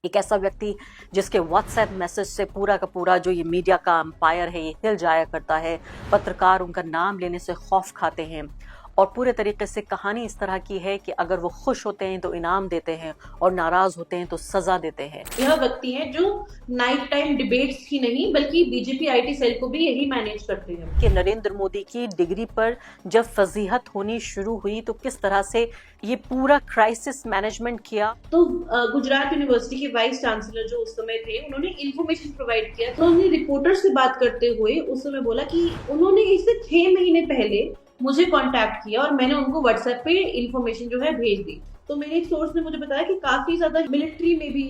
एक ऐसा व्यक्ति जिसके व्हाट्सएप मैसेज से पूरा का पूरा जो ये मीडिया का अंपायर है ये हिल जाया करता है। पत्रकार उनका नाम लेने से खौफ खाते हैं और पूरे तरीके से कहानी इस तरह की है कि अगर वो खुश होते हैं तो इनाम देते हैं और नाराज होते हैं तो सजा देते हैं। यह व्यक्ति हैं जो नाइट टाइम डिबेट्स ही नहीं बल्कि बीजेपी आईटी सेल को भी यही मैनेज करते हैं। कि नरेंद्र मोदी की डिग्री पर जब फजीहत होनी शुरू हुई तो किस तरह से ये पूरा क्राइसिस मैनेजमेंट किया। तो गुजरात यूनिवर्सिटी के वाइस चांसलर जो उस समय थे उन्होंने इंफॉर्मेशन प्रोवाइड किया। तो उन्होंने रिपोर्टर से बात करते हुए उस समय बोला कि उन्होंने इससे 6 महीने पहले मुझे कांटेक्ट किया और मैंने उनको व्हाट्सएप पे इंफॉर्मेशन जो है भेज दी। तो मेरे एक सोर्स ने मुझे बताया कि काफी ज्यादा मिलिट्री में भी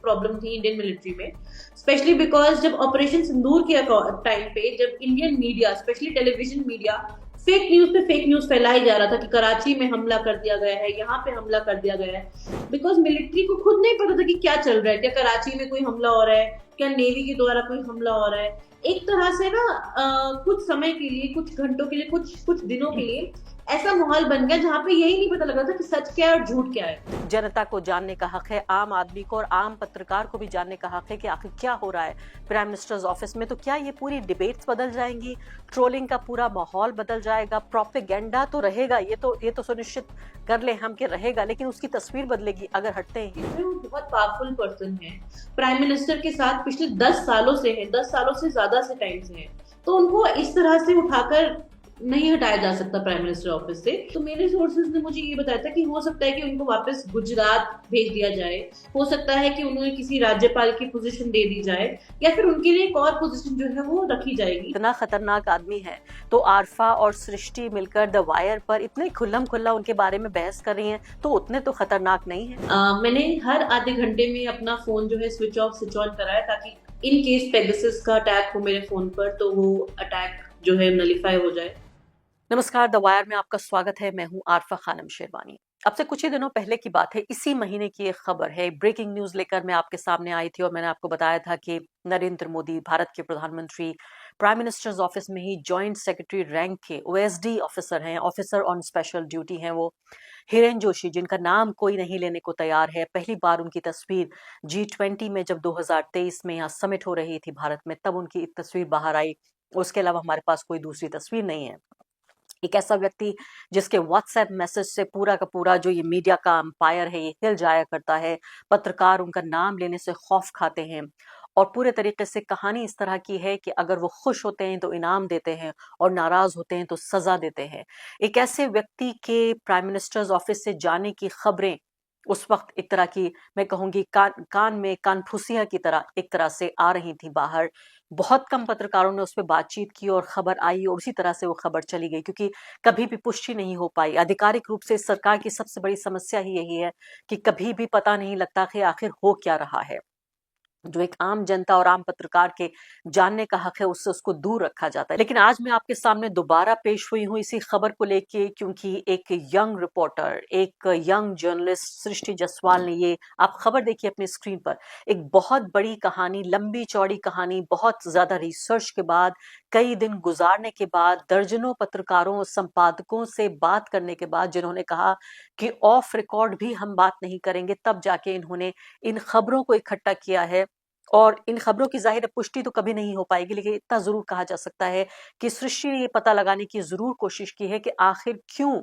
प्रॉब्लम थी, इंडियन मिलिट्री में, स्पेशली बिकॉज जब ऑपरेशन सिंदूर के टाइम पे जब Indian media specially television media fake news पे फेक न्यूज फैलाई जा रहा था कि कराची में हमला कर दिया गया है, यहाँ पे हमला कर दिया गया है, बिकॉज मिलिट्री को खुद नहीं पता था कि क्या चल रहा है, क्या कराची में कोई हमला हो रहा है, क्या नेवी के द्वारा कोई हमला हो रहा है। एक तरह से ना कुछ समय के लिए, कुछ घंटों के लिए, कुछ दिनों के लिए ऐसा माहौल बन गया जहाँ पे यही नहीं पता लग रहा था कि सच क्या है और झूठ क्या है। जनता को जानने का हक है, आम आदमी को और आम पत्रकार को भी जानने का हक है कि आखिर क्या हो रहा है प्राइम मिनिस्टर्स ऑफिस में। तो क्या ये पूरी डिबेट्स बदल जाएंगी, ट्रोलिंग का पूरा माहौल बदल जाएगा, प्रोपेगेंडा तो रहेगा, ये तो सुनिश्चित कर ले हम कि रहेगा, लेकिन उसकी तस्वीर बदलेगी अगर हटते हैं। इसमें वो बहुत पावरफुल पर्सन है, प्राइम मिनिस्टर के साथ पिछले 10 सालों से है, 10 सालों से ज्यादा से टाइम से है, तो उनको इस तरह से उठाकर नहीं हटाया जा सकता प्राइम मिनिस्टर ऑफिस से। तो मेरे सोर्सेज ने मुझे ये बताया था कि हो सकता है कि उनको वापस गुजरात भेज दिया जाए, हो सकता है कि उन्हें किसी राज्यपाल की पोजीशन दे दी जाए या फिर उनके लिए एक और पोजीशन जो है वो रखी जाएगी। इतना खतरनाक आदमी है तो आरफा और सृष्टि मिलकर द वायर पर इतने खुल्लम खुल्ला उनके बारे में बहस कर रही हैं, तो उतने तो खतरनाक नहीं है। मैंने हर आधे घंटे में अपना फोन जो है स्विच ऑफ स्विच ऑन कराया ताकि इन केस पेगासस का अटैक हो मेरे फोन पर तो वो अटैक जो है नलीफाई हो जाए। नमस्कार, द वायर में आपका स्वागत है। मैं हूं आरफा खानम शेरवानी। अब से कुछ ही दिनों पहले की बात है, इसी महीने की एक खबर है, ब्रेकिंग न्यूज लेकर मैं आपके सामने आई थी और मैंने आपको बताया था कि नरेंद्र मोदी भारत के प्रधानमंत्री प्राइम मिनिस्टर्स ऑफिस में ही जॉइंट सेक्रेटरी रैंक के ओएसडी ऑफिसर हैं, ऑफिसर ऑन स्पेशल ड्यूटी हैं वो हिरेन जोशी, जिनका नाम कोई नहीं लेने को तैयार है। पहली बार उनकी तस्वीर G20 में जब 2023 में यहाँ समिट हो रही थी भारत में, तब उनकी एक तस्वीर बाहर आई। उसके अलावा हमारे पास कोई दूसरी तस्वीर नहीं है। एक ऐसा व्यक्ति जिसके व्हाट्सएप मैसेज से पूरा का पूरा जो ये मीडिया का अंपायर है ये हिल जाया करता है। पत्रकार उनका नाम लेने से खौफ खाते हैं और पूरे तरीके से कहानी इस तरह की है कि अगर वो खुश होते हैं तो इनाम देते हैं और नाराज होते हैं तो सजा देते हैं। एक ऐसे व्यक्ति के प्राइम मिनिस्टर्स ऑफिस से जाने की खबरें उस वक्त एक तरह की, मैं कहूंगी, कान में कानफूसियां की तरह एक तरह से आ रही थी बाहर। बहुत कम पत्रकारों ने उस पर बातचीत की और खबर आई और उसी तरह से वो खबर चली गई, क्योंकि कभी भी पुष्टि नहीं हो पाई। आधिकारिक रूप से सरकार की सबसे बड़ी समस्या ही यही है कि कभी भी पता नहीं लगता कि आखिर हो क्या रहा है। जो एक आम जनता और आम पत्रकार के जानने का हक है उससे उसको दूर रखा जाता है। लेकिन आज मैं आपके सामने दोबारा पेश हुई हूँ इसी खबर को लेके, क्योंकि एक यंग रिपोर्टर, एक यंग जर्नलिस्ट सृष्टि जसवाल ने, ये आप खबर देखिए अपनी स्क्रीन पर, एक बहुत बड़ी कहानी, लंबी चौड़ी कहानी, बहुत ज्यादा रिसर्च के बाद, कई दिन गुजारने के बाद, दर्जनों पत्रकारों संपादकों से बात करने के बाद, जिन्होंने कहा कि ऑफ रिकॉर्ड भी हम बात नहीं करेंगे, तब जाके इन्होंने इन खबरों को इकट्ठा किया है। और इन खबरों की जाहिर पुष्टि तो कभी नहीं हो पाएगी, लेकिन इतना जरूर कहा जा सकता है कि सृष्टि ने ये पता लगाने की जरूर कोशिश की है कि आखिर क्यों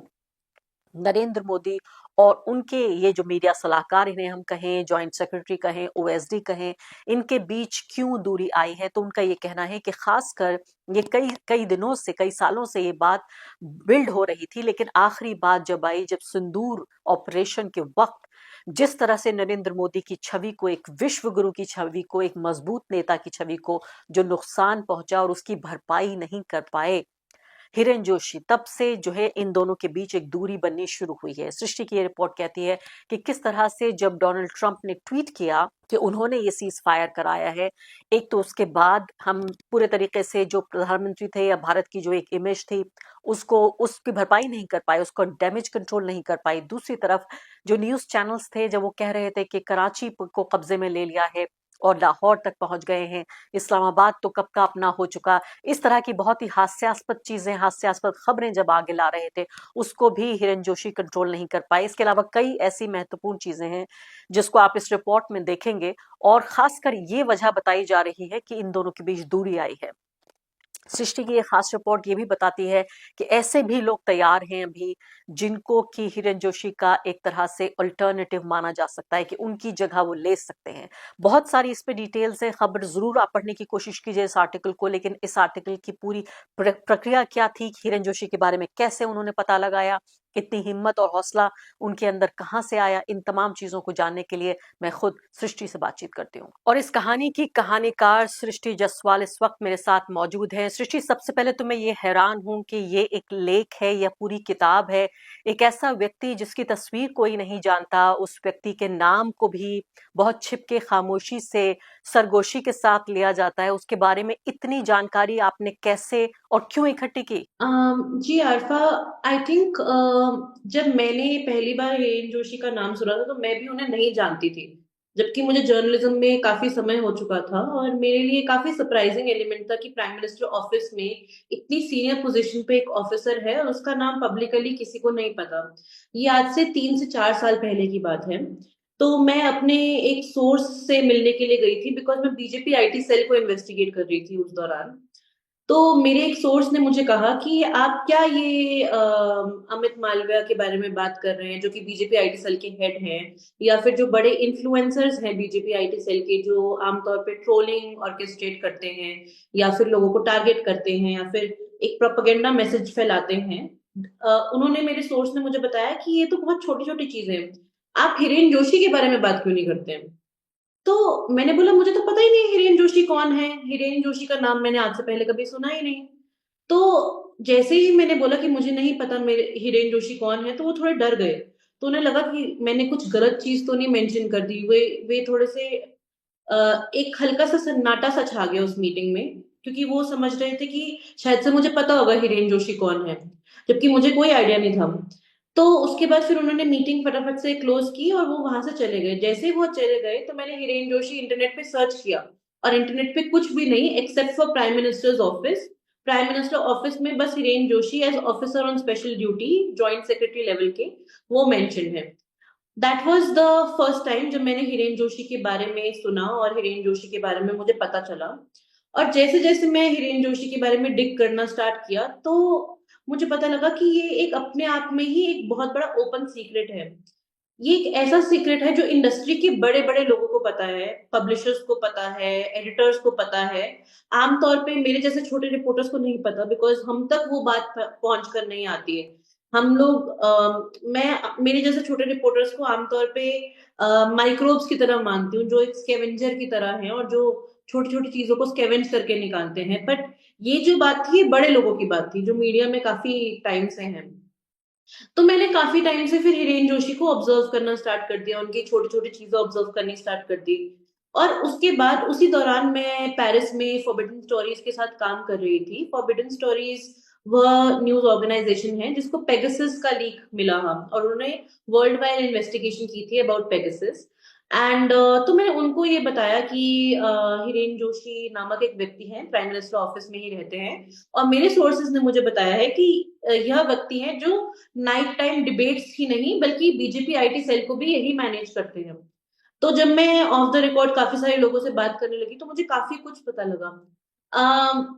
नरेंद्र मोदी और उनके ये जो मीडिया सलाहकार, इन्हें हम कहें जॉइंट सेक्रेटरी कहें ओएसडी कहें, इनके बीच क्यों दूरी आई है। तो उनका ये कहना है कि खासकर ये कई कई दिनों से, कई सालों से ये बात बिल्ड हो रही थी, लेकिन आखिरी बात जब आई, जब सिंदूर ऑपरेशन के वक्त जिस तरह से नरेंद्र मोदी की छवि को, एक विश्व गुरु की छवि को, एक मजबूत नेता की छवि को जो नुकसान पहुंचा और उसकी भरपाई नहीं कर पाए हिरेन जोशी, तब से जो है इन दोनों के बीच एक दूरी बननी शुरू हुई है। सृष्टि की ये रिपोर्ट कहती है कि किस तरह से जब डोनाल्ड ट्रंप ने ट्वीट किया कि उन्होंने ये सीज फायर कराया है, एक तो उसके बाद हम पूरे तरीके से जो प्रधानमंत्री थे या भारत की जो एक इमेज थी उसको, उसकी भरपाई नहीं कर पाए, उसको डैमेज कंट्रोल नहीं कर पाई। दूसरी तरफ जो न्यूज चैनल्स थे जब वो कह रहे थे कि कराची को कब्जे में ले लिया है और लाहौर तक पहुंच गए हैं। इस्लामाबाद तो कब का अपना हो चुका। इस तरह की बहुत ही हास्यास्पद चीजें, हास्यास्पद खबरें जब आगे ला रहे थे, उसको भी हिरन जोशी कंट्रोल नहीं कर पाए। इसके अलावा कई ऐसी महत्वपूर्ण चीजें हैं जिसको आप इस रिपोर्ट में देखेंगे, और खासकर ये वजह बताई जा रही है कि इन दोनों के बीच दूरी आई है। सृष्टि की एक खास रिपोर्ट ये भी बताती है कि ऐसे भी लोग तैयार हैं अभी, जिनको कि हिरन जोशी का एक तरह से अल्टरनेटिव माना जा सकता है, कि उनकी जगह वो ले सकते हैं। बहुत सारी इस पे डिटेल्स है, खबर जरूर आप पढ़ने की कोशिश कीजिए इस आर्टिकल को, लेकिन इस आर्टिकल की पूरी प्रक्रिया क्या थी, हिरन जोशी के बारे में कैसे उन्होंने पता लगाया, कितनी हिम्मत और हौसला उनके अंदर कहाँ से आया, इन तमाम चीजों को जानने के लिए मैं खुद सृष्टि से बातचीत करती हूँ। और इस कहानी की कहानीकार सृष्टि जसवाल इस वक्त मेरे साथ मौजूद है। सृष्टि, सबसे पहले तो मैं ये हैरान हूँ कि ये एक लेख है या पूरी किताब है। एक ऐसा व्यक्ति जिसकी तस्वीर कोई नहीं जानता, उस व्यक्ति के नाम को भी बहुत छिपके खामोशी से सरगोशी के साथ लिया जाता है, उसके बारे में इतनी जानकारी आपने कैसे और क्यों इकट्ठी की? जी आरफा, आई थिंक जब मैंने पहली बार हिरेन जोशी का नाम सुना था तो मैं भी उन्हें नहीं जानती थी, जबकि मुझे जर्नलिज्म में काफी समय हो चुका था और मेरे लिए काफी सरप्राइजिंग एलिमेंट था कि प्राइम मिनिस्टर ऑफिस में इतनी सीनियर पोजीशन पे एक ऑफिसर है और उसका नाम पब्लिकली किसी को नहीं पता। ये आज से 3 से 4 साल पहले की बात है। तो मैं अपने एक सोर्स से मिलने के लिए गई थी, बिकॉज मैं बीजेपी आईटी सेल को इन्वेस्टिगेट कर रही थी उस दौरान। तो मेरे एक सोर्स ने मुझे कहा कि आप क्या ये अमित मालविया के बारे में बात कर रहे हैं, जो कि बीजेपी आईटी सेल के हेड हैं, या फिर जो बड़े इन्फ्लुएंसर्स हैं बीजेपी आईटी सेल के, जो आमतौर पे ट्रोलिंग ऑर्केस्ट्रेट करते हैं या फिर लोगों को टारगेट करते हैं या फिर एक प्रोपेगेंडा मैसेज फैलाते हैं। उन्होंने, मेरे सोर्स ने मुझे बताया कि ये तो बहुत छोटी छोटी चीजें हैं, आप हिरेन जोशी के बारे में बात क्यों नहीं करते हैं। तो मैंने बोला मुझे तो पता ही नहीं हिरेन जोशी कौन है, हिरेन जोशी का नाम मैंने आज से पहले कभी सुना ही नहीं। तो जैसे ही मैंने बोला कि मुझे नहीं पता मेरे हिरेन जोशी कौन है, तो वो थोड़े डर गए। तो उन्हें लगा कि मैंने कुछ गलत चीज तो नहीं मेंशन कर दी। वे थोड़े से एक हल्का सा सन्नाटा सा छा गया उस मीटिंग में, क्योंकि वो समझ रहे थे कि शायद से मुझे पता होगा हिरेन जोशी कौन है, जबकि मुझे कोई आइडिया नहीं था। तो उसके बाद फिर उन्होंने मीटिंग फटाफट से क्लोज की और वो वहां से चले गए। जैसे ही वो चले गए तो मैंने हिरेन जोशी इंटरनेट पे सर्च किया, और इंटरनेट पे कुछ भी नहीं except for prime ministers office. Prime minister office में बस Hiren Joshi as officer on special duty, joint secretary level के, वो मेंशन है। That was the first time जब मैंने हिरेन जोशी के बारे में सुना और हिरेन जोशी के बारे में मुझे पता चला। और जैसे जैसे मैं हिरेन जोशी के बारे में डिग करना स्टार्ट किया, तो मुझे पता लगा कि ये एक अपने आप में ही एक बहुत बड़ा ओपन सीक्रेट है। ये एक ऐसा सीक्रेट है जो इंडस्ट्री के बड़े बड़े लोगों को पता है, पब्लिशर्स को पता है, एडिटर्स को पता है। आमतौर पे मेरे जैसे छोटे रिपोर्टर्स को नहीं पता, बिकॉज हम तक वो बात पहुंच कर नहीं आती है। हम लोग मैं मेरे जैसे छोटे रिपोर्टर्स को आमतौर पे माइक्रोब्स की तरह मानती हूँ, जो एक स्केवेंजर की तरह है और जो छोटी छोटी चीजों को स्केवेंज करके निकालते हैं। बट ये जो बात थी, ये बड़े लोगों की बात थी जो मीडिया में काफी टाइम से हैं। तो मैंने काफी टाइम से फिर हिरेन जोशी को ऑब्जर्व करना स्टार्ट कर दिया, उनकी छोटी छोटी चीजें ऑब्जर्व करनी स्टार्ट कर दी। और उसके बाद उसी दौरान मैं पेरिस में फॉरबिडन स्टोरीज के साथ काम कर रही थी। फॉरबिडन स्टोरीज वह न्यूज ऑर्गेनाइजेशन है जिसको पेगासस का लीक मिला, हम और उन्होंने वर्ल्ड वाइड इन्वेस्टिगेशन की थी अबाउट पेगासस। एंड तो मैंने उनको ये बताया कि हिरेन जोशी नामक एक व्यक्ति है, प्राइम मिनिस्टर ऑफिस में ही रहते हैं, और मेरे सोर्सेज ने मुझे बताया है कि यह व्यक्ति है जो नाइट टाइम डिबेट्स ही नहीं बल्कि बीजेपी आईटी सेल को भी यही मैनेज करते हैं। तो जब मैं ऑफ द रिकॉर्ड काफी सारे लोगों से बात करने लगी तो मुझे काफी कुछ पता लगा।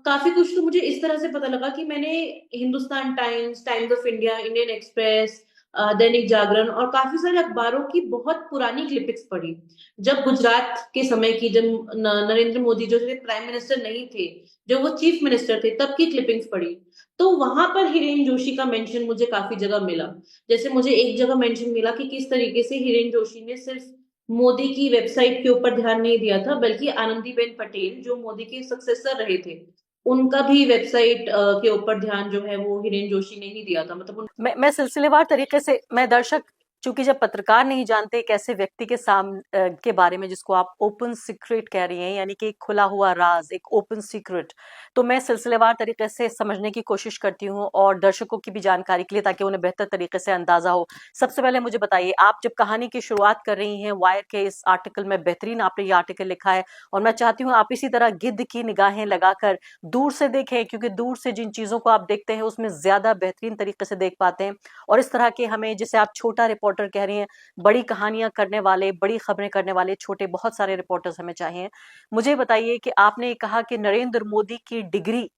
काफी कुछ तो मुझे इस तरह से पता लगा कि मैंने Hindustan times, times of India, Indian express, Dainik Jagran और काफी सारे अखबारों की बहुत पुरानी क्लिपिंग्स पढ़ी। जब गुजरात के समय की, जब नरेंद्र मोदी जो प्राइम मिनिस्टर नहीं थे, जो वो चीफ मिनिस्टर थे, तब की क्लिपिंग्स पढ़ी। तो वहां पर हिरेन जोशी का मेंशन मुझे काफी जगह मिला। जैसे मुझे एक जगह मेंशन मिला कि किस तरीके से हिरेन जोशी ने सिर्फ मोदी की वेबसाइट के ऊपर ध्यान नहीं दिया था, बल्कि आनंदीबेन पटेल जो मोदी के सक्सेसर रहे थे, उनका भी वेबसाइट के ऊपर ध्यान जो है वो हिरेन जोशी ने ही दिया था। मतलब मैं सिलसिलेवार तरीके से, मैं दर्शक चूंकि जब पत्रकार नहीं जानते एक ऐसे व्यक्ति के बारे में जिसको आप ओपन सीक्रेट कह रही हैं, यानी कि एक खुला हुआ राज, एक ओपन सीक्रेट, तो मैं सिलसिलेवार तरीके से समझने की कोशिश करती हूँ और दर्शकों की भी जानकारी के लिए, ताकि उन्हें बेहतर तरीके से अंदाजा हो। सबसे पहले मुझे बताइए, आप जब कहानी की शुरुआत कर रही हैं वायर के इस आर्टिकल में, बेहतरीन आपने ये आर्टिकल लिखा है और मैं चाहती हूँ आप इसी तरह गिद्ध की निगाहें लगाकर दूर से देखें, क्योंकि दूर से जिन चीजों को आप देखते हैं उसमें ज्यादा बेहतरीन तरीके से देख पाते हैं। और इस तरह के हमें, जिसे आप छोटा रिपोर्टर कह रही हैं, बड़ी कहानियां करने वाले, बड़ी खबरें करने वाले छोटे बहुत सारे रिपोर्टर्स हमें चाहिए। मुझे बताइए कि आपने कहा कि नरेंद्र मोदी की डिग्री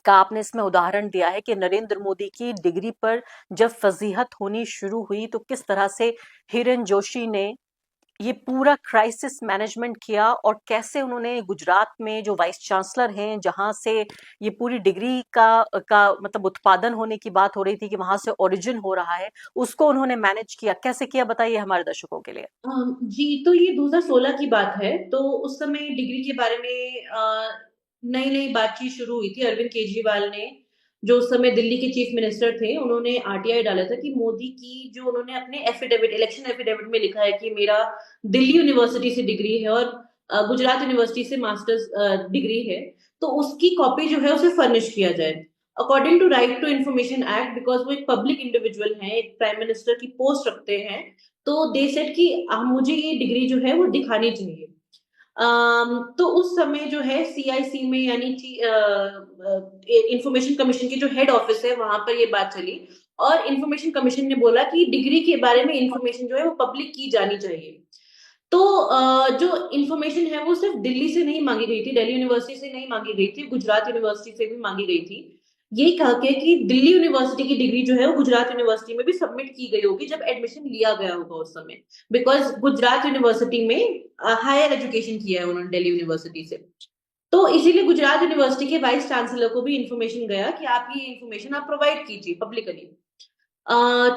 का आपने इसमें उदाहरण दिया है कि नरेंद्र मोदी की डिग्री पर जब फजीहत होनी शुरू हुई तो किस तरह से हिरन जोशी ने ये पूरा क्राइसिस मैनेजमेंट किया और कैसे उन्होंने गुजरात में जो वाइस चांसलर हैं, जहां से ये पूरी डिग्री का मतलब उत्पादन होने की बात हो रही थी कि वहां से ओरिजिन हो रहा है, उसको उन्होंने मैनेज किया, कैसे किया, बताइए हमारे दर्शकों के लिए। जी, तो ये 2016 की बात है। तो उस समय डिग्री के बारे में नई नई बातचीत शुरू हुई थी। अरविंद केजरीवाल ने, जो उस समय दिल्ली के चीफ मिनिस्टर थे, उन्होंने आरटीआई डाला था कि मोदी की, जो उन्होंने अपने एफिडेविट, इलेक्शन एफिडेविट में लिखा है कि मेरा दिल्ली यूनिवर्सिटी से डिग्री है और गुजरात यूनिवर्सिटी से मास्टर्स डिग्री है, तो उसकी कॉपी जो है उसे फर्निश किया जाए according to right to information act. Because वो एक पब्लिक इंडिविजुअल हैं, एक प्राइम मिनिस्टर की पोस्ट रखते हैं, तो दे सेड कि मुझे ये डिग्री जो है वो दिखानी चाहिए। तो उस समय जो है सीआईसी में, यानी इंफॉर्मेशन कमीशन की जो हेड ऑफिस है, वहां पर ये बात चली और इंफॉर्मेशन कमीशन ने बोला कि डिग्री के बारे में इंफॉर्मेशन जो है वो पब्लिक की जानी चाहिए। तो जो इंफॉर्मेशन है वो सिर्फ दिल्ली से नहीं मांगी गई थी, दिल्ली यूनिवर्सिटी से नहीं मांगी गई थी, गुजरात यूनिवर्सिटी से भी मांगी गई थी। ये कहा के कि दिल्ली यूनिवर्सिटी की डिग्री जो है वो गुजरात यूनिवर्सिटी में भी सबमिट की गई होगी जब एडमिशन लिया गया होगा उस समय, बिकॉज गुजरात यूनिवर्सिटी में हायर एजुकेशन किया है उन्होंने दिल्ली यूनिवर्सिटी से। तो इसीलिए गुजरात यूनिवर्सिटी के वाइस चांसलर को भी इंफॉर्मेशन गया कि आप ये इंफॉर्मेशन आप प्रोवाइड कीजिए पब्लिकली।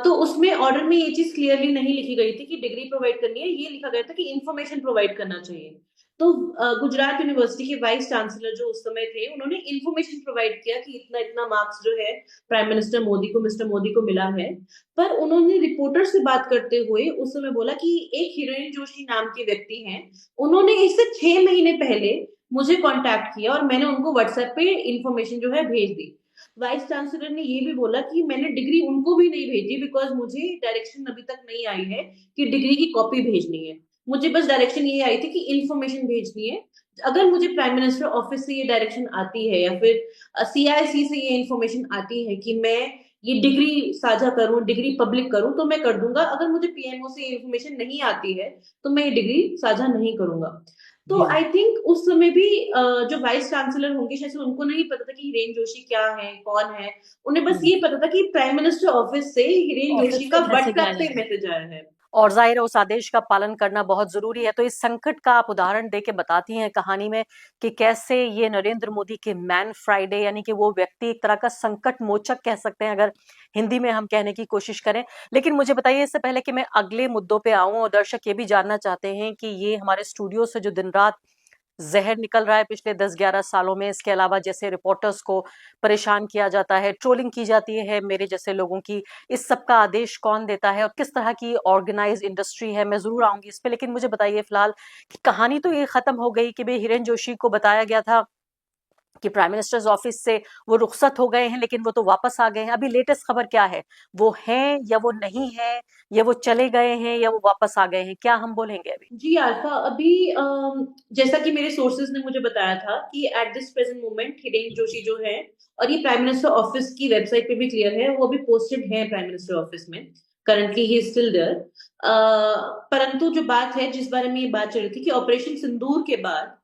तो उसमें ऑर्डर में ये चीज क्लियरली नहीं लिखी गई थी कि डिग्री प्रोवाइड करनी है, ये लिखा गया था कि इन्फॉर्मेशन प्रोवाइड करना चाहिए। तो गुजरात यूनिवर्सिटी के वाइस चांसलर जो उस समय थे, उन्होंने इन्फॉर्मेशन प्रोवाइड किया कि इतना इतना मार्क्स जो है प्राइम मिनिस्टर मोदी को, मिस्टर मोदी को मिला है। पर उन्होंने रिपोर्टर से बात करते हुए उस समय बोला कि एक हीरोइन जोशी नाम के व्यक्ति हैं, उन्होंने इससे 6 महीने पहले मुझे कांटेक्ट किया और मैंने उनको व्हाट्सएप पे इंफॉर्मेशन जो है भेज दी। वाइस चांसलर ने ये भी बोला कि मैंने डिग्री उनको भी नहीं भेजी, बिकॉज मुझे डायरेक्शन अभी तक नहीं आई है कि डिग्री की कॉपी भेजनी है। मुझे बस डायरेक्शन ये आई थी कि इन्फॉर्मेशन भेजनी है। अगर मुझे प्राइम मिनिस्टर ऑफिस से ये डायरेक्शन आती है या फिर सीआईसी से ये इन्फॉर्मेशन आती है कि मैं ये डिग्री साझा करूं, डिग्री पब्लिक करूं, तो मैं कर दूंगा। अगर मुझे पीएमओ से ये इन्फॉर्मेशन नहीं आती है तो मैं ये डिग्री साझा नहीं करूंगा। तो जी। आई थिंक उस समय भी जो वाइस चांसलर होंगे, शायद से उनको नहीं पता था कि हिरेन जोशी क्या है, कौन है। उन्हें बस ये पता था कि प्राइम मिनिस्टर ऑफिस से हिरेन जोशी ऑफिस से का मैसेज व्हाट्सएप आया पे है मैसेज आया है। और जाहिर है उस आदेश का पालन करना बहुत जरूरी है। तो इस संकट का आप उदाहरण देके बताती हैं कहानी में कि कैसे ये नरेंद्र मोदी के मैन फ्राइडे, यानी कि वो व्यक्ति एक तरह का संकट मोचक कह सकते हैं अगर हिंदी में हम कहने की कोशिश करें। लेकिन मुझे बताइए, इससे पहले कि मैं अगले मुद्दों पे आऊं, और दर्शक ये भी जानना चाहते हैं कि ये हमारे स्टूडियो से जो दिन रात जहर निकल रहा है पिछले 10-11 सालों में, इसके अलावा जैसे रिपोर्टर्स को परेशान किया जाता है, ट्रोलिंग की जाती है मेरे जैसे लोगों की, इस सब का आदेश कौन देता है और किस तरह की ऑर्गेनाइज इंडस्ट्री है, मैं जरूर आऊंगी इस पे। लेकिन मुझे बताइए फिलहाल कि कहानी तो ये खत्म हो गई कि भाई हिरेन जोशी को बताया गया था कि प्राइम मिनिस्टर्स ऑफिस से वो रुखसत हो गए हैं, लेकिन वो तो वापस आ गए हैं। अभी लेटेस्ट खबर क्या है, वो हैं या वो नहीं है, या वो चले गए हैं या वो वापस आ गए हैं, क्या हम बोलेंगे अभी? जी आल्फा, अभी जैसा कि मेरे सोर्सेज ने मुझे बताया था कि at this present moment Hiren Joshi जो है, और ये प्राइम मिनिस्टर ऑफिस की वेबसाइट पे भी क्लियर है, वो अभी पोस्टेड है प्राइम मिनिस्टर ऑफिस में। Currently he is still there. परंतु जो बात है, जिस बारे में ये बात चल रही थी कि ऑपरेशन सिंदूर के बाद,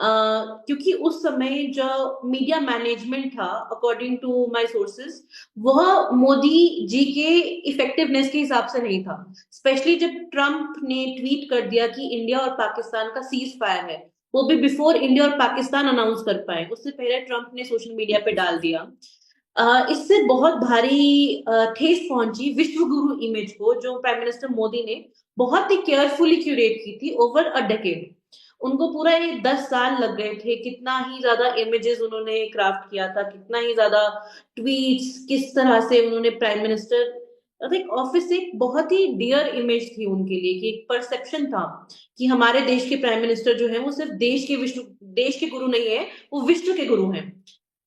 क्योंकि उस समय जो मीडिया मैनेजमेंट था, अकॉर्डिंग टू माय सोर्सेज, वह मोदी जी के इफेक्टिवनेस के हिसाब से नहीं था। स्पेशली जब ट्रम्प ने ट्वीट कर दिया कि इंडिया और पाकिस्तान का सीज फायर है, वो भी बिफोर इंडिया और पाकिस्तान अनाउंस कर पाए, उससे पहले ट्रम्प ने सोशल मीडिया पे डाल दिया। इससे बहुत भारी ठेस पहुंची विश्व गुरु इमेज को, जो प्राइम मिनिस्टर मोदी ने बहुत ही केयरफुली क्यूरेट की थी ओवर अ डेकेड। उनको पूरा ये 10 साल लग गए थे, कितना ही ज्यादा इमेजेस उन्होंने क्राफ्ट किया था, कितना ही ज्यादा ट्वीट्स, किस तरह से उन्होंने प्राइम मिनिस्टर एक ऑफिस से एक बहुत ही डियर इमेज थी उनके लिए, कि एक परसेप्शन था कि हमारे देश के प्राइम मिनिस्टर जो है वो सिर्फ देश के गुरु नहीं है, वो विश्व के गुरु हैं।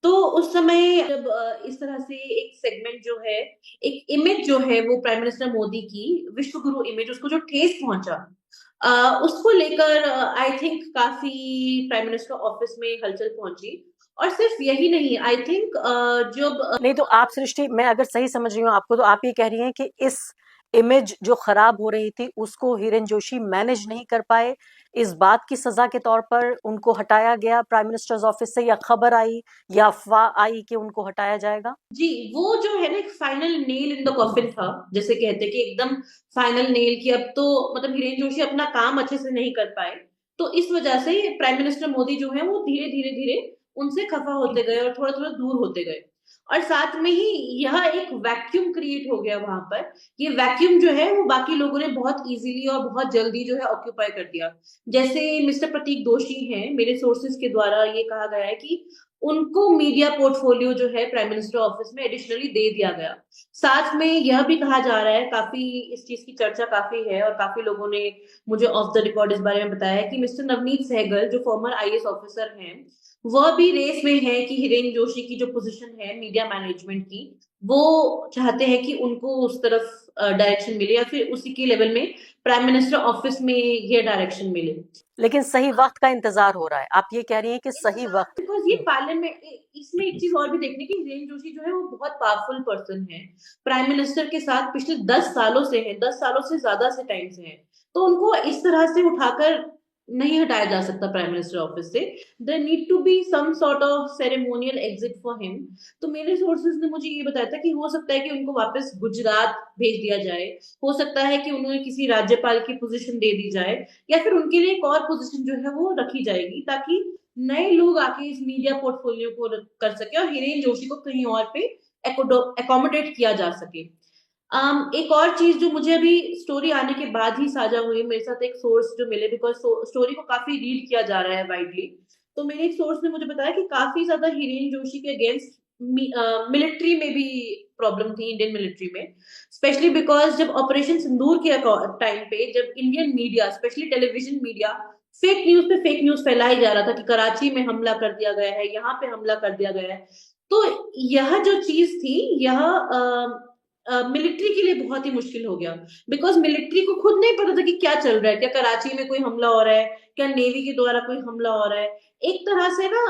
तो उस समय जब इस तरह से एक सेगमेंट जो है, एक इमेज जो है वो प्राइम मिनिस्टर मोदी की विश्व गुरु इमेज, उसको जो ठेस पहुंचा, उसको लेकर आई थिंक काफी प्राइम मिनिस्टर ऑफिस में हलचल पहुंची। और सिर्फ यही नहीं, आई थिंक जब नहीं तो आप सृष्टि, मैं अगर सही समझ रही हूँ आपको, तो आप ये कह रही हैं कि इस इमेज जो खराब हो रही थी उसको हिरेन जोशी मैनेज नहीं कर पाए, इस बात की सजा के तौर पर उनको हटाया गया प्राइम मिनिस्टर्स ऑफिस से, या खबर आई या अफवाह आई कि उनको हटाया जाएगा? जी, वो जो है ना एक final nail in the coffin था, जैसे कहते हैं कि एकदम फाइनल नेल, कि अब तो मतलब हिरेन जोशी अपना काम अच्छे से नहीं कर पाए। तो इस वजह से प्राइम मिनिस्टर मोदी जो है वो धीरे धीरे धीरे उनसे खफा होते गए और थोड़ा थोड़ा दूर होते गए। और साथ में ही यह एक वैक्यूम क्रिएट हो गया वहां पर। ये वैक्यूम जो है वो बाकी लोगों ने बहुत इजीली और बहुत जल्दी जो है ऑक्यूपाई कर दिया। जैसे मिस्टर प्रतीक दोषी हैं, मेरे सोर्सेज के द्वारा ये कहा गया है कि उनको मीडिया पोर्टफोलियो जो है प्राइम मिनिस्टर ऑफिस में एडिशनली दे दिया गया। साथ में यह भी कहा जा रहा है, काफी इस चीज की चर्चा काफी है और काफी लोगों ने मुझे ऑफ द रिकॉर्ड इस बारे में बताया है कि मिस्टर नवनीत सहगल जो फॉर्मर आईएएस ऑफिसर हैं, वह भी रेस में है कि हिरेन जोशी की जो पोजीशन है मीडिया मैनेजमेंट की, वो चाहते हैं कि उनको उस तरफ डायरेक्शन मिले, या फिर उसी के लेवल में प्राइम मिनिस्टर ऑफिस में ये डायरेक्शन मिले। लेकिन सही वक्त का इंतजार हो रहा है, आप ये कह रही हैं कि सही वक्त। बिकॉज ये पार्लियामेंट, इसमें एक चीज और भी देखने की, हिरेन जोशी जो है वो बहुत पावरफुल पर्सन है, प्राइम मिनिस्टर के साथ पिछले 10 सालों से है, 10 सालों से ज्यादा से टाइम से है। तो उनको इस तरह से उठाकर नहीं हटाया जा सकता प्राइम मिनिस्टर ऑफिस से। There need to be some sort of ceremonial exit for him. तो मेरे सोर्सेज ने मुझे ये बताया था कि हो सकता है कि उनको वापस गुजरात भेज दिया जाए, हो सकता है कि उन्हें किसी राज्यपाल की पोजीशन दे दी जाए, या फिर उनके लिए एक और पोजीशन जो है वो रखी जाएगी, ताकि नए लोग आके इस मीडिया पोर्टफोलियो को कर सके और हिरेन जोशी को कहीं और पे एकोमोडेट किया जा सके। एक और चीज जो मुझे अभी स्टोरी आने के बाद ही साझा हुई, मेरे साथ एक सोर्स जो मिले, बिकॉज स्टोरी को काफी रीड किया जा रहा है वाइडली। तो मेरे एक सोर्स ने मुझे बताया कि काफी ज्यादा हिरेन जोशी के अगेंस्ट मिलिट्री में भी प्रॉब्लम थी, इंडियन मिलिट्री में। स्पेशली बिकॉज जब ऑपरेशन सिंदूर के टाइम पे, जब Indian media specially television media fake news पे फेक न्यूज फैलाई जा रहा था कि कराची में हमला कर दिया गया है, यहाँ पे हमला कर दिया गया है, तो यह जो चीज थी, यह मिलिट्री के लिए बहुत ही मुश्किल हो गया। बिकॉज मिलिट्री को खुद नहीं पता था कि क्या चल रहा है, क्या कराची में कोई हमला हो रहा है, क्या नेवी के द्वारा कोई हमला हो रहा है। एक तरह से ना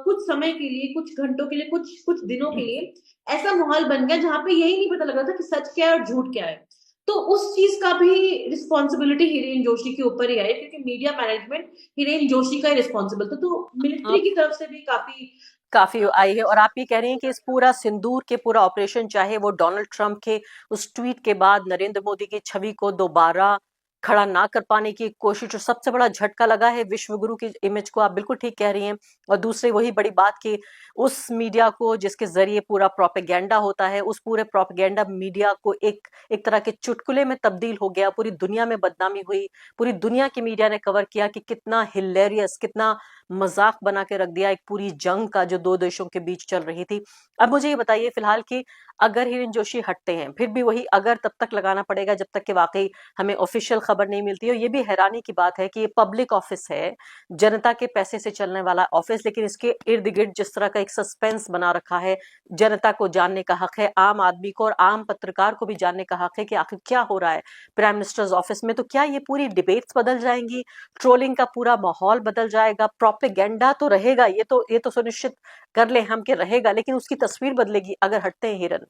कुछ समय के लिए, कुछ घंटों के लिए, कुछ कुछ दिनों के लिए ऐसा माहौल बन गया जहां पे यही नहीं पता लग रहा था कि सच क्या है और झूठ क्या है। तो उस चीज का भी रिस्पॉन्सिबिलिटी हिरेन जोशी के ऊपर ही है, क्योंकि मीडिया मैनेजमेंट हिरेन जोशी का ही रिस्पॉन्सिबल था। तो मिलिट्री की तरफ से भी काफी काफी आई है। और आप ये कह रही हैं कि इस पूरा सिंदूर के पूरा ऑपरेशन, चाहे वो डोनाल्ड ट्रंप के उस ट्वीट के बाद नरेंद्र मोदी की छवि को दोबारा खड़ा ना कर पाने की कोशिश, जो सबसे बड़ा झटका लगा है विश्व गुरु की इमेज को, आप बिल्कुल ठीक कह रही हैं। और दूसरी वही बड़ी बात कि उस मीडिया को जिसके जरिए पूरा प्रोपेगेंडा होता है, उस पूरे प्रोपेगेंडा मीडिया को एक एक तरह के चुटकुले में तब्दील हो गया, पूरी दुनिया में बदनामी हुई, पूरी दुनिया की मीडिया ने कवर किया कि कितना हिलेरियस, कितना मजाक बना के रख दिया एक पूरी जंग का जो दो देशों के बीच चल रही थी। अब मुझे ये बताइए फिलहाल कि अगर हिरेन जोशी हटते हैं, फिर भी वही अगर तब तक लगाना पड़ेगा जब तक कि वाकई हमें ऑफिशियल खबर नहीं मिलती है। और ये भी हैरानी की बात है कि ये पब्लिक ऑफिस है, जनता के पैसे से चलने वाला ऑफिस, लेकिन इसके इर्द गिर्द जिस तरह का एक सस्पेंस बना रखा है, जनता को जानने का हक है, आम आदमी को और आम पत्रकार को भी जानने का हक है कि आखिर क्या हो रहा है प्राइम मिनिस्टर्स ऑफिस में। तो क्या ये पूरी डिबेट्स बदल जाएंगी, ट्रोलिंग का पूरा माहौल बदल जाएगा, प्रोपेगेंडा तो रहेगा, ये तो सुनिश्चित कर ले हम कि रहेगा, लेकिन उसकी तस्वीर बदलेगी अगर हटते हैं हिरन?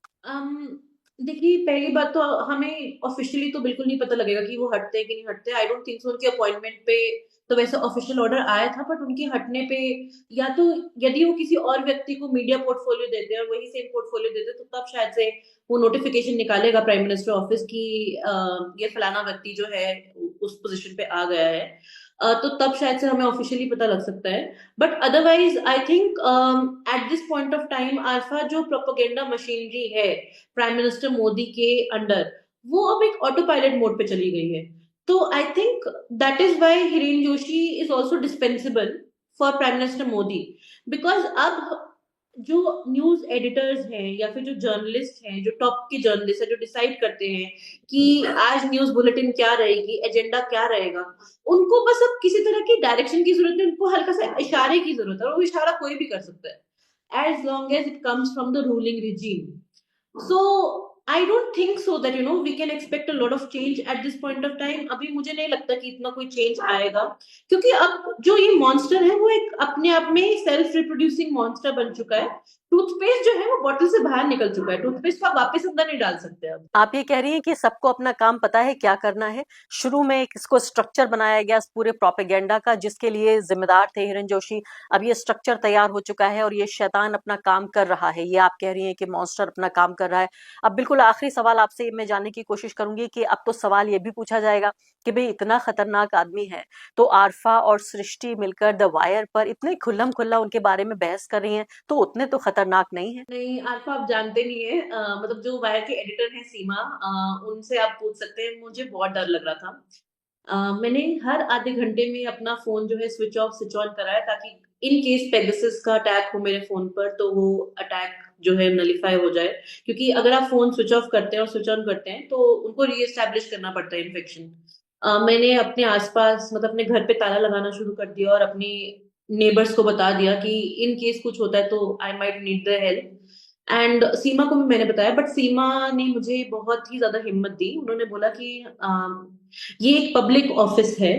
देखिए, पहली बात तो हमें ऑफिशियली तो बिल्कुल नहीं पता लगेगा कि वो हटते हैं कि नहीं हटते। आई डोंट थिंक सो उनके अपॉइंटमेंट पे तो वैसे ऑफिशियल ऑर्डर आया था, बट उनके हटने पे, या तो यदि वो किसी और व्यक्ति को मीडिया पोर्टफोलियो देते हैं और वही सेम पोर्टफोलियो देते हैं, तो तब शायद से वो नोटिफिकेशन निकालेगा प्राइम मिनिस्टर ऑफिस की ये फलाना व्यक्ति जो है उस पोजीशन पे आ गया है। तो तब शायद से हमें ऑफिशियली पता लग सकता है। But otherwise I think at this point of time alpha जो प्रोपोगेंडा मशीनरी है प्राइम मिनिस्टर मोदी के अंडर, वो अब एक ऑटो पायलट मोड पे चली गई है। तो I think that is why Hiren Joshi is also dispensable for prime minister Modi, because अब जो न्यूज एडिटर्स हैं या फिर जो जर्नलिस्ट हैं, जो टॉप के जर्नलिस्ट हैं, जो डिसाइड करते हैं कि आज न्यूज बुलेटिन क्या रहेगी, एजेंडा क्या रहेगा, उनको बस अब किसी तरह की डायरेक्शन की जरूरत है, उनको हल्का सा इशारे की जरूरत है, और वो इशारा कोई भी कर सकता है as long as it comes from the ruling regime. So I don't think so that we can expect a lot of change at this point of time. अभी मुझे नहीं लगता कि इतना कोई चेंज आएगा, क्योंकि अब जो ये मॉन्स्टर है वो एक अपने आप में सेल्फ रिप्रोड्यूसिंग मॉन्स्टर बन चुका है. टूथपेस्ट जो है वो बॉटल से बाहर निकल चुका है, टूथपेस्ट को आप वापस अंदर नहीं डाल सकते अब. आप ये कह रही हैं कि सबको अपना काम पता है क्या करना है। शुरू में इसको स्ट्रक्चर बनाया गया इस पूरे प्रोपेगेंडा का, जिसके लिए जिम्मेदार थे हिरन जोशी। अब ये स्ट्रक्चर तैयार हो चुका है और ये शैतान अपना काम कर रहा है। ये आप कह रही हैं कि मॉन्स्टर अपना काम कर रहा है। अब बिल्कुल आखिरी सवाल आपसे मैं जानने की कोशिश करूंगी कि अब तो सवाल ये भी पूछा जाएगा कि भाई इतना खतरनाक आदमी है तो आरफा और सृष्टि मिलकर द वायर पर इतने खुल्लम खुल्ला उनके बारे में बहस कर रही हैं, तो उतने तो खतरनाक नहीं है। नहीं आल्फा, आप जानते नहीं है, मतलब जो वायर के एडिटर हैं सीमा, उनसे आप पूछ सकते हैं. मुझे बहुत डर लग रहा था. मैंने हर आधे घंटे में अपना फोन जो है स्विच ऑफ स्विच ऑन कराया, ताकि इन केस पेगासस का अटैक हो मेरे फोन पर तो वो अटैक जो है नलिफाई हो जाए. क्योंकि अगर आप फोन स्विच ऑफ करते हैं और स्विच ऑन करते हैं तो उनको रीएस्टैब्लिश करना पड़ता है इन्फेक्शन. मैंने अपने आसपास, मतलब अपने घर पे ताला लगाना शुरू कर दिया और अपनी नेबर्स को बता दिया कि इन केस कुछ होता है तो I might need the help. And Seema को भी मैंने बताया, बट सीमा ने मुझे बहुत ही ज्यादा हिम्मत दी. उन्होंने बोला कि ये एक पब्लिक ऑफिस है,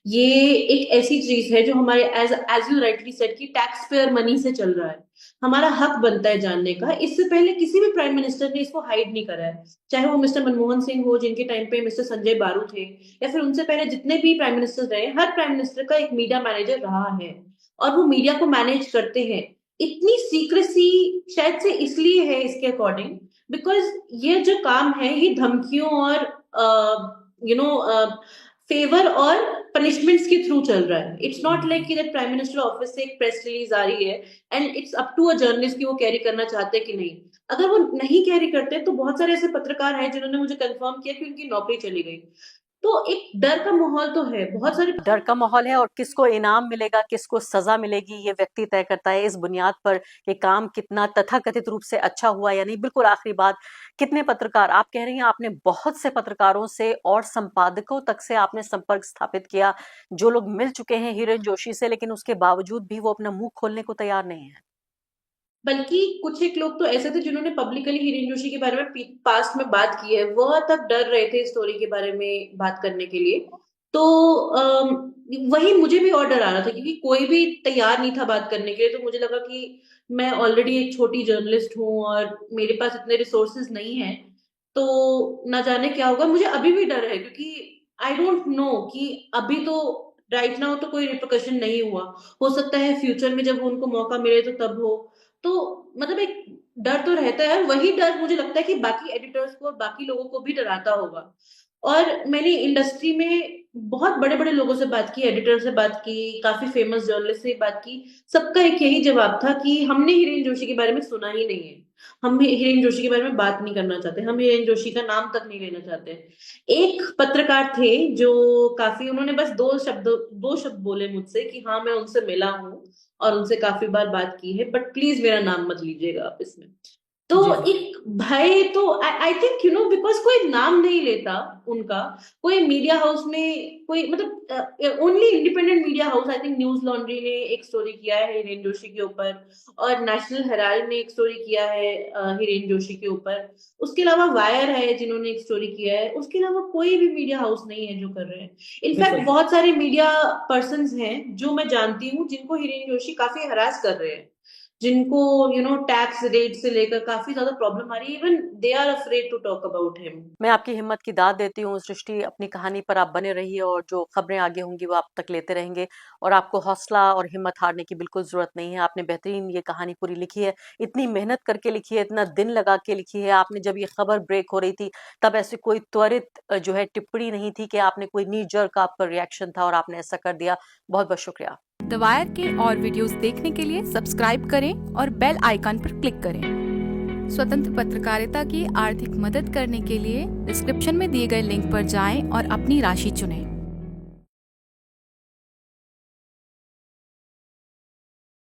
ये एक ऐसी चीज है जो हमारे as as you rightly said कि टैक्स पेयर मनी से चल रहा है. हमारा हक बनता है जानने का. इससे पहले किसी भी प्राइम मिनिस्टर ने इसको हाइड नहीं करा है, चाहे वो मिस्टर मनमोहन सिंह हो जिनके टाइम पे मिस्टर संजय बारू थे, या फिर उनसे पहले जितने भी प्राइम मिनिस्टर रहे. हर प्राइम मिनिस्टर का एक मीडिया मैनेजर रहा है और वो मीडिया को मैनेज करते हैं. इतनी सीक्रेसी शायद से इसलिए है इसके अकॉर्डिंग, बिकॉज ये जो काम है ये धमकियों और फेवर और पनिशमेंट्स के थ्रू चल रहा है. इट्स नॉट लाइक कि दैट प्राइम मिनिस्टर ऑफिस से एक प्रेस रिलीज आ रही है and it's up to a journalist कि वो कैरी करना चाहते हैं कि नहीं. अगर वो नहीं कैरी करते तो बहुत सारे ऐसे पत्रकार हैं जिन्होंने मुझे कंफर्म किया कि उनकी नौकरी चली गई. तो एक डर का माहौल तो है, बहुत सारे डर का माहौल है और किसको इनाम मिलेगा, किसको सजा मिलेगी, ये व्यक्ति तय करता है इस बुनियाद पर कि काम कितना तथाकथित रूप से अच्छा हुआ या नहीं। बिल्कुल आखिरी बात, कितने पत्रकार, आप कह रही हैं आपने बहुत से पत्रकारों से और संपादकों तक से आपने संपर्क स्थापित किया, जो लोग मिल चुके हैं हिरन जोशी से, लेकिन उसके बावजूद भी वो अपना मुंह खोलने को तैयार नहीं है। बल्कि कुछ एक लोग तो ऐसे थे जिन्होंने पब्लिकली हिरेन जोशी के बारे में पास्ट में बात की है, वह तक डर रहे थे स्टोरी के बारे में बात करने के लिए. तो वही मुझे भी और डर आ रहा था, क्योंकि कोई भी तैयार नहीं था बात करने के लिए. तो मुझे लगा कि मैं ऑलरेडी एक छोटी जर्नलिस्ट हूँ और मेरे पास इतने रिसोर्सेज नहीं है, तो ना जाने क्या होगा. मुझे अभी भी डर है, क्योंकि आई डोंट नो कि अभी तो राइट नाउ तो कोई रिpercussion नहीं हुआ. हो सकता है फ्यूचर में जब उनको मौका मिले तो तब हो. तो मतलब एक डर तो रहता है. वही डर मुझे लगता है कि बाकी एडिटर्स को और बाकी लोगों को भी डराता होगा. और मैंने इंडस्ट्री में बहुत बड़े बड़े लोगों से बात की, एडिटर से बात की, काफी फेमस जर्नलिस्ट से बात की. सबका एक यही जवाब था कि हमने हिरेन जोशी के बारे में सुना ही नहीं है, हम हिरेन जोशी के बारे में बात नहीं करना चाहते, हम हिरेन जोशी का नाम तक नहीं लेना चाहते. एक पत्रकार थे जो काफी, उन्होंने बस दो शब्द बोले मुझसे कि हाँ मैं उनसे मिला हूँ और उनसे काफी बार बात की है, बट प्लीज मेरा नाम मत लीजिएगा आप इसमें. तो जी। एक भय तो आई थिंक बिकॉज कोई नाम नहीं लेता उनका. कोई मीडिया हाउस में कोई, मतलब only independent media house, I think news laundry ने एक स्टोरी किया है हिरेन जोशी के ऊपर, और नेशनल हेराल्ड ने एक स्टोरी किया है हिरेन जोशी के ऊपर. उसके अलावा वायर है जिन्होंने एक स्टोरी किया है. उसके अलावा कोई भी मीडिया हाउस नहीं है जो कर रहे हैं. इनफैक्ट बहुत सारे मीडिया पर्सन हैं जो मैं जानती हूँ जिनको हिरेन जोशी काफी हरास कर रहे हैं, जिनको टैक्स रेट से लेकर काफी ज्यादा प्रॉब्लम आ रही है. Even they are afraid to talk about him. मैं आपकी हिम्मत की दाद देती हूँ सृष्टि, अपनी कहानी पर आप बने रहिए और जो खबरें आगे होंगी वो आप तक लेते रहेंगे, और आपको हौसला और हिम्मत हारने की बिल्कुल जरूरत नहीं है। आपने बेहतरीन ये कहानी पूरी लिखी है, इतनी मेहनत करके लिखी है, इतना दिन लगा के लिखी है आपने. जब ये खबर ब्रेक हो रही थी तब ऐसी कोई त्वरित जो है टिप्पणी नहीं थी कि आपने कोई नी जर्क आपका रिएक्शन था और आपने ऐसा कर दिया. बहुत बहुत शुक्रिया. द वायर के और वीडियोस देखने के लिए सब्सक्राइब करें और बेल आइकन पर क्लिक करें. स्वतंत्र पत्रकारिता की आर्थिक मदद करने के लिए डिस्क्रिप्शन में दिए गए लिंक पर जाएं और अपनी राशि चुनें.